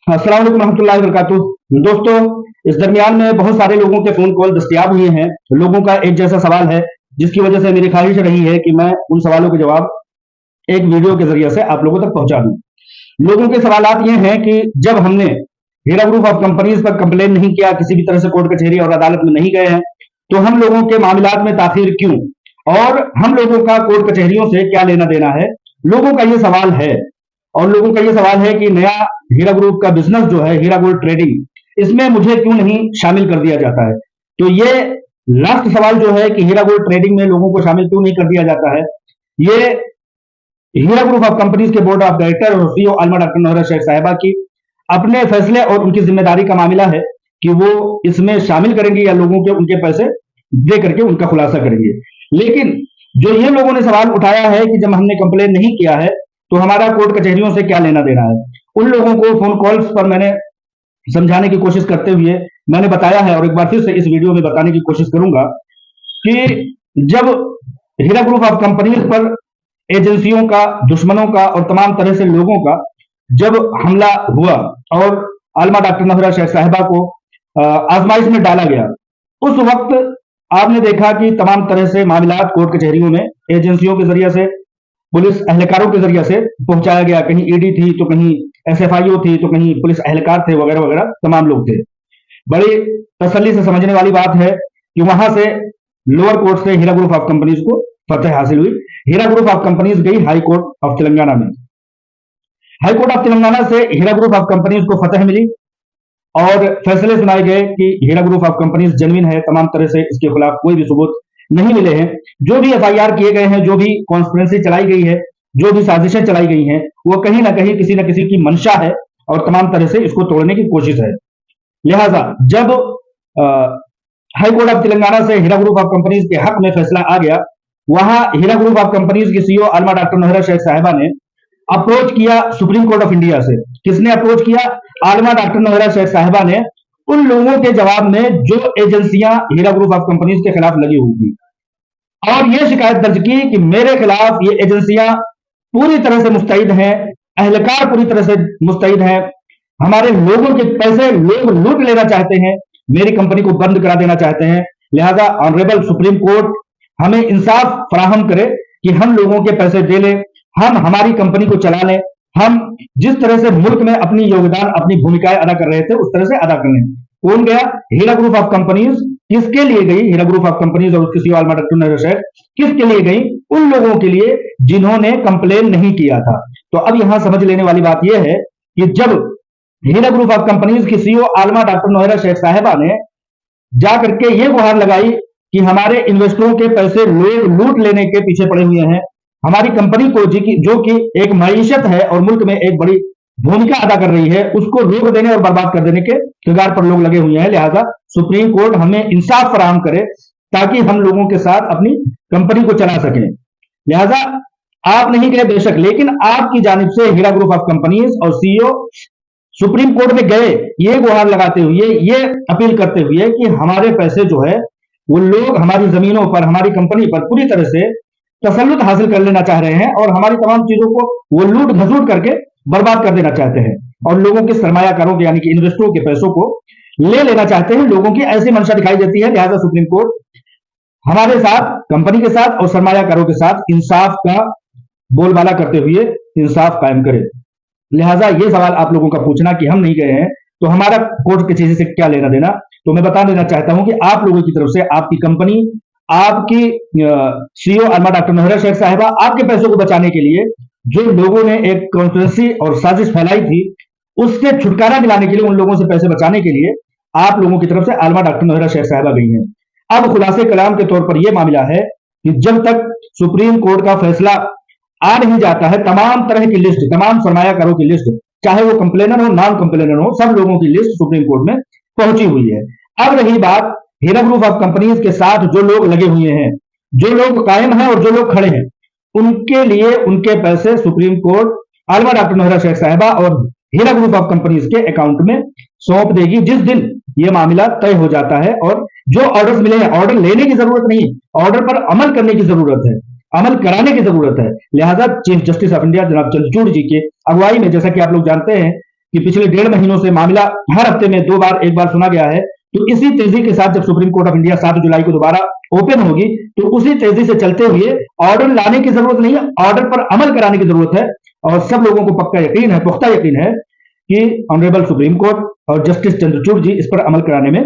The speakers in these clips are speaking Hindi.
अस्सलाम वालेकुम रहमतुल्लाहि व बरकातुहू। दोस्तों, इस दरमियान में बहुत सारे लोगों के फोन कॉल दस्तयाब हुए हैं। लोगों का एक जैसा सवाल है, जिसकी वजह से मेरी ख्वाहिश रही है कि मैं उन सवालों के जवाब एक वीडियो के जरिए से आप लोगों तक पहुंचा दूं। लोगों के सवालात ये हैं कि जब हमने हीरा ग्रुप ऑफ कंपनीज पर कंप्लेन नहीं किया, किसी भी तरह से कोर्ट कचहरी और अदालत में नहीं गए हैं, तो हम लोगों के मामलात में ताखिर क्यों, और हम लोगों का कोर्ट कचहरियों से क्या लेना देना है। लोगों का ये सवाल है। और लोगों का ये सवाल है कि नया हीरा ग्रुप का बिजनेस जो है, हीरा गोल्ड ट्रेडिंग, इसमें मुझे क्यों नहीं शामिल कर दिया जाता है। तो ये लास्ट सवाल जो है कि हीरा गोल्ड ट्रेडिंग में लोगों को शामिल क्यों नहीं कर दिया जाता है, ये हीरा ग्रुप ऑफ कंपनीज के बोर्ड ऑफ डायरेक्टर और सीईओ आलमा डॉक्टर नौहरा शेख साहिबा की अपने फैसले और उनकी जिम्मेदारी का मामला है कि वो इसमें शामिल करेंगे या लोगों के उनके पैसे दे करके उनका खुलासा करेंगे। लेकिन जो ये लोगों ने सवाल उठाया है कि जब हमने कंप्लेन नहीं किया है तो हमारा कोर्ट कचहरियों से क्या लेना देना है, उन लोगों को फोन कॉल्स पर मैंने समझाने की कोशिश करते हुए मैंने बताया है, और एक बार फिर से इस वीडियो में बताने की कोशिश करूंगा कि जब हीरा ग्रुप ऑफ कंपनीज पर एजेंसियों का, दुश्मनों का और तमाम तरह से लोगों का जब हमला हुआ और आलमा डॉक्टर नौहरा शेख साहिबा को आजमाइश में डाला गया, उस वक्त आपने देखा कि तमाम तरह से मामलात कोर्ट कचहरियों में एजेंसियों के जरिए से, पुलिस अहलकारों के जरिए से पहुंचाया गया। कहीं ईडी थी तो कहीं एसएफआईओ थी तो कहीं पुलिस अहलकार थे, वगैरह वगैरह तमाम लोग थे। बड़ी तसल्ली से समझने वाली बात है कि वहां से लोअर कोर्ट से हीरा ग्रुप ऑफ कंपनीज को फतह हासिल हुई। हीरा ग्रुप ऑफ कंपनीज गई हाई कोर्ट ऑफ तेलंगाना में। हाई कोर्ट ऑफ तेलंगाना से हीरा ग्रुप ऑफ कंपनीज को फतह मिली और फैसले सुनाए गए कि हीरा ग्रुप ऑफ कंपनीज जेन्युइन है, तमाम तरह से इसके खिलाफ कोई भी सबूत नहीं मिले हैं। जो भी एफआईआर किए गए हैं, जो भी कॉन्स्पिरेंसी चलाई गई है, जो भी साजिशें चलाई गई हैं, वो कहीं ना कहीं किसी न किसी की मंशा है और तमाम तरह से इसको तोड़ने की कोशिश है। लिहाजा जब हाई कोर्ट ऑफ तेलंगाना से हीरा ग्रुप ऑफ कंपनीज के हक में फैसला आ गया, वहां हीरा ग्रुप ऑफ कंपनीज की सीईओ आलमा डॉक्टर नौहरा शेख साहिबा ने अप्रोच किया सुप्रीम कोर्ट ऑफ इंडिया से। किसने अप्रोच किया? आलमा डॉक्टर नौहरा शेख साहिबा ने, उन लोगों के जवाब में जो एजेंसियां हीरा ग्रुप ऑफ कंपनीज के खिलाफ लगी हुई थी, और यह शिकायत दर्ज की कि मेरे खिलाफ ये एजेंसियां पूरी तरह से मुस्तैद हैं, अहलकार पूरी तरह से मुस्तैद हैं, हमारे लोगों के पैसे लोग लूट लेना चाहते हैं, मेरी कंपनी को बंद करा देना चाहते हैं। लिहाजा ऑनरेबल सुप्रीम कोर्ट हमें इंसाफ फराहम करे कि हम लोगों के पैसे दे लें, हम हमारी कंपनी को चला लें, हम जिस तरह से मुल्क में अपनी योगदान, अपनी भूमिकाएं अदा कर रहे थे उस तरह से अदा कर लें। कौन गया? हीरा ग्रुप ऑफ कंपनीज। किसके लिए गई हीरा ग्रुप ऑफ कंपनीज और उसके सीईओ आलमा डॉक्टर नौहरा शेख? किसके लिए गई? उन लोगों के लिए जिन्होंने कंप्लेन नहीं किया था। तो अब यहां समझ लेने वाली बात यह है कि जब हीरा ग्रुप ऑफ कंपनीज की सीईओ आलमा डॉक्टर नौहरा शेख साहिबा ने जाकर के ये गुहार लगाई कि हमारे इन्वेस्टरों के पैसे लोग लूट लेने के पीछे पड़े हुए हैं, हमारी कंपनी को जो कि एक मईशत है और मुल्क में एक बड़ी भूमिका अदा कर रही है, उसको रोक देने और बर्बाद कर देने के कगार पर लोग लगे हुए हैं। लिहाजा सुप्रीम कोर्ट हमें इंसाफ फराहम करे ताकि हम लोगों के साथ अपनी कंपनी को चला सकें। लिहाजा आप नहीं गए बेशक, लेकिन आपकी जानिब से हीरा ग्रुप ऑफ कंपनीज और सीईओ सुप्रीम कोर्ट में गए ये गुहार लगाते हुए, ये अपील करते हुए कि हमारे पैसे जो है वो लोग हमारी जमीनों पर, हमारी कंपनी पर पूरी तरह से तसल्लुत हासिल कर लेना चाह रहे हैं और हमारी तमाम चीजों को वो लूट घसूट करके बर्बाद कर देना चाहते हैं और लोगों के सरमायाकारों के, यानी कि इन्वेस्टरों के पैसों को ले लेना चाहते हैं। लोगों की ऐसी मंशा दिखाई देती है। लिहाजा सुप्रीम कोर्ट हमारे साथ, कंपनी के साथ और सरमायाकारों के साथ इंसाफ का बोलबाला करते हुए इंसाफ कायम करे। लिहाजा ये सवाल आप लोगों का पूछना कि हम नहीं गए हैं तो हमारा कोर्ट कचहरी से क्या लेना देना, तो मैं बता देना चाहता हूं कि आप लोगों की तरफ से आपकी कंपनी, आपकी सीईओ आलमा डॉक्टर नौहरा शेख साहिबा, आपके पैसों को बचाने के लिए जो लोगों ने एक कॉन्स्पिरेसी और साजिश फैलाई थी, उससे छुटकारा दिलाने के लिए, उन लोगों से पैसे बचाने के लिए आप लोगों की तरफ से आलमा डॉक्टर नौहरा शेख साहिबा गई हैं। अब खुलासे कलाम के तौर पर यह मामला है कि जब तक सुप्रीम कोर्ट का फैसला आ नहीं जाता है, तमाम तरह की लिस्ट, तमाम सरमायाकारों की लिस्ट, चाहे वो कंप्लेनर हो, नॉन कंप्लेनर हो, सब लोगों की लिस्ट सुप्रीम कोर्ट में पहुंची हुई है। अब रही बात हीरा ग्रुप ऑफ कंपनीज के साथ जो लोग लगे हुए हैं, जो लोग कायम हैं और जो लोग खड़े हैं, उनके लिए उनके पैसे supreme court Aalima doctor Nowhera Shaikh Sahiba और हीरा ग्रुप ऑफ कंपनीज के अकाउंट में सौंप देगी जिस दिन यह मामला तय हो जाता है। और जो ऑर्डर्स मिले हैं, ऑर्डर लेने की जरूरत नहीं, ऑर्डर पर अमल करने की जरूरत है, अमल कराने की जरूरत है। लिहाजा चीफ जस्टिस ऑफ इंडिया जनाब चंद्रचूड़ जी के अगुवाई में, जैसा कि आप लोग जानते हैं कि पिछले 1.5 महीनों से मामला हर हफ्ते में 2 बार 1 बार सुना गया है, तो इसी तेजी के साथ जब सुप्रीम कोर्ट ऑफ इंडिया 7 जुलाई को दोबारा ओपन होगी, तो उसी तेजी से चलते हुए ऑर्डर लाने की जरूरत नहीं है, ऑर्डर पर अमल कराने की जरूरत है। और सब लोगों को पक्का यकीन है, पुख्ता यकीन है कि ऑनरेबल सुप्रीम कोर्ट और जस्टिस चंद्रचूड़ जी इस पर अमल कराने में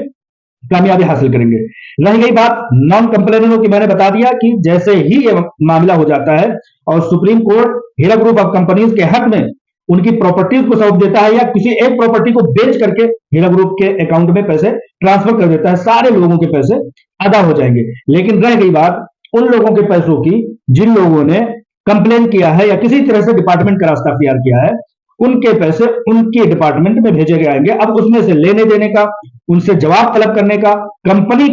कामयाबी हासिल करेंगे। रह गई बात नॉन कंप्लेनरों की, मैंने बता दिया कि जैसे ही ये मामला हो जाता है और supreme court Heera group of companies के हक में उनकी प्रॉपर्टीज को सौंप देता है या किसी एक प्रॉपर्टी को बेच करके हीरा ग्रुप के अकाउंट में पैसे ट्रांसफर कर देता है, सारे लोगों के पैसे अदा हो जाएंगे। लेकिन रह गई बात उन लोगों के पैसों की जिन लोगों ने कंप्लेन किया है या किसी तरह से डिपार्टमेंट का रास्ता अख्तियार किया है, उनके पैसे उनके डिपार्टमेंट में भेजे जाएंगे। अब उसमें से लेने देने का, उनसे जवाब तलब करने का, कंपनी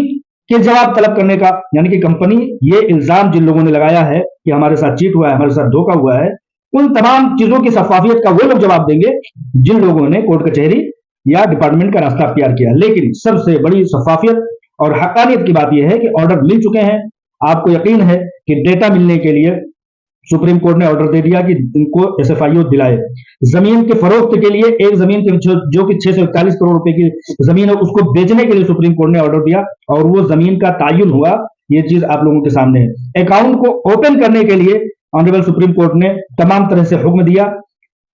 के जवाब तलब करने का, यानी कि कंपनी ये इल्जाम जिन लोगों ने लगाया है कि हमारे साथ चीट हुआ है, हमारे साथ धोखा हुआ है, उन तमाम चीजों की शफाफियत का वो लोग जवाब देंगे जिन लोगों ने कोर्ट कचहरी या डिपार्टमेंट का रास्ता अख्तियार किया। लेकिन सबसे बड़ी शफाफियत और हकानियत की बात यह है कि ऑर्डर मिल चुके हैं। आपको यकीन है कि डेटा मिलने के लिए सुप्रीम कोर्ट ने ऑर्डर दे दिया कि इनको एसएफआईओ दिलाए। जमीन के फरोख्त के लिए एक जमीन की जो कि 641 करोड़ रुपए की जमीन है, उसको बेचने के लिए सुप्रीम कोर्ट ने ऑर्डर दिया और वो जमीन का तायुन हुआ। ये चीज आप लोगों के सामने है। अकाउंट को ओपन करने के लिए ऑनरेबल सुप्रीम कोर्ट ने तमाम तरह से हुक्म दिया,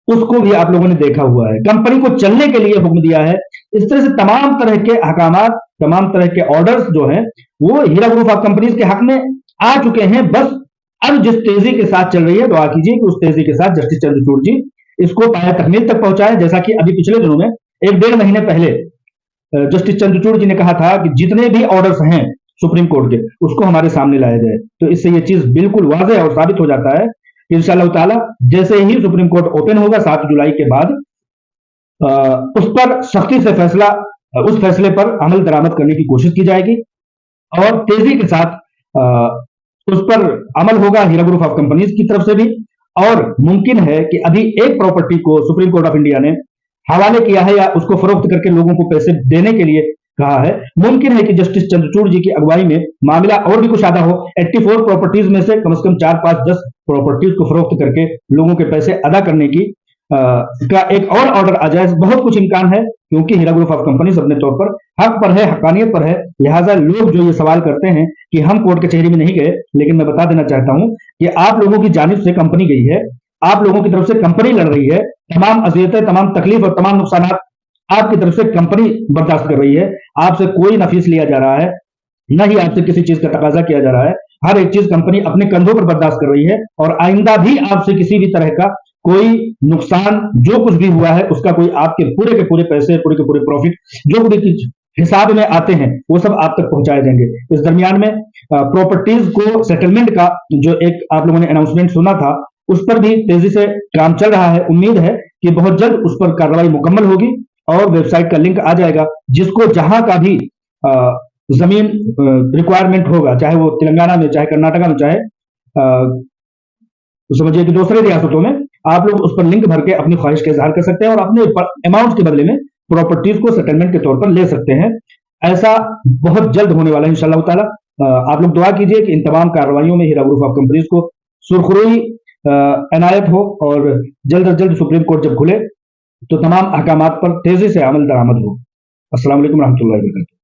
उसको भी आप लोगों ने देखा हुआ है। कंपनी को चलने के लिए हुक्म दिया है। इस तरह से तमाम तरह के अहकामात, तमाम तरह के ऑर्डर्स जो हैं वो हीरा ग्रुप ऑफ कंपनीज के हक में आ चुके हैं। बस अब जिस तेजी के साथ चल रही है, दुआ कीजिए कि उस तेजी के साथ जस्टिस चंद्रचूड़ जी इसको पाया तकमील तक पहुंचाए। जैसा कि अभी पिछले दिनों में 1-1.5 महीने पहले जस्टिस चंद्रचूड़ जी ने कहा था कि जितने भी ऑर्डर्स हैं सुप्रीम कोर्ट के उसको हमारे सामने लाया जाए। तो इससे यह चीज बिल्कुल वाज़ेह और साबित हो जाता है कि इंशाअल्लाह ताला जैसे ही सुप्रीम कोर्ट ओपन होगा 7 जुलाई के बाद उस पर सख्ती से उस फैसले पर अमल दरामद करने की कोशिश की जाएगी और तेजी के साथ उस पर अमल होगा हीरा ग्रुप ऑफ कंपनीज की तरफ से भी। और मुमकिन है कि अभी एक प्रॉपर्टी को सुप्रीम कोर्ट ऑफ इंडिया ने हवाले किया है या उसको फरोख्त करके लोगों को पैसे देने के लिए कहा है। मुमकिन है कि जस्टिस चंद्रचूड़ जी की अगुवाई में मामला और भी कुछ ज्यादा हो। 84 प्रॉपर्टीज में से कम 4, 5, 10 प्रॉपर्टीज को फरोख्त करके लोगों के पैसे अदा करने की का एक और ऑर्डर आ जाए। बहुत कुछ इम्कान है क्योंकि हीरा ग्रुप ऑफ कंपनीज अपने तौर पर हक पर है, हकानियत पर है। लिहाजा लोग जो ये सवाल करते हैं कि हम कोर्ट कचहरी में नहीं गए, लेकिन मैं बता देना चाहता हूं कि आप लोगों की जानिब से कंपनी गई है, आप लोगों की तरफ से कंपनी लड़ रही है। तमाम अजियतें, तमाम तकलीफ और तमाम नुकसान आपकी तरफ से कंपनी बर्दाश्त कर रही है। आपसे कोई न फीस लिया जा रहा है, न ही आपसे किसी चीज का तकाजा किया जा रहा है। हर एक चीज कंपनी अपने कंधों पर बर्दाश्त कर रही है और आइंदा भी आपसे किसी भी तरह का कोई नुकसान जो कुछ भी हुआ है उसका कोई आपके पूरे के पूरे पैसे, पूरे के पूरे प्रॉफिट जो भी हिसाब में आते हैं वो सब आप तक पहुंचाए जाएंगे। इस दरमियान में प्रॉपर्टीज को सेटलमेंट का जो एक आप लोगों ने अनाउंसमेंट सुना था, उस पर भी तेजी से काम चल रहा है। उम्मीद है कि बहुत जल्द उस पर कार्रवाई मुकम्मल होगी और वेबसाइट का लिंक आ जाएगा, जिसको जहां का भी जमीन रिक्वायरमेंट होगा, चाहे वो तेलंगाना में, चाहे कर्नाटका में, चाहे समझिए कि दूसरे रियासतों में, आप लोग उस पर लिंक भर के अपनी ख्वाहिश का इजहार कर सकते हैं और अपने अमाउंट के बदले में प्रॉपर्टीज को सेटलमेंट के तौर पर ले सकते हैं। ऐसा बहुत जल्द होने वाला है इंशाअल्लाह ताला। आप लोग दुआ कीजिए कि इन तमाम कार्रवाइयों में हीरा ग्रुप ऑफ कंपनीज को सुरखरुई इनायत हो और जल्द अज जल्द सुप्रीम कोर्ट जब खुले तो तमाम अहकामात पर तेजी से अमल दरामद हो। अस्सलाम वालेकुम रहमतुल्लाहि व बरकातहू।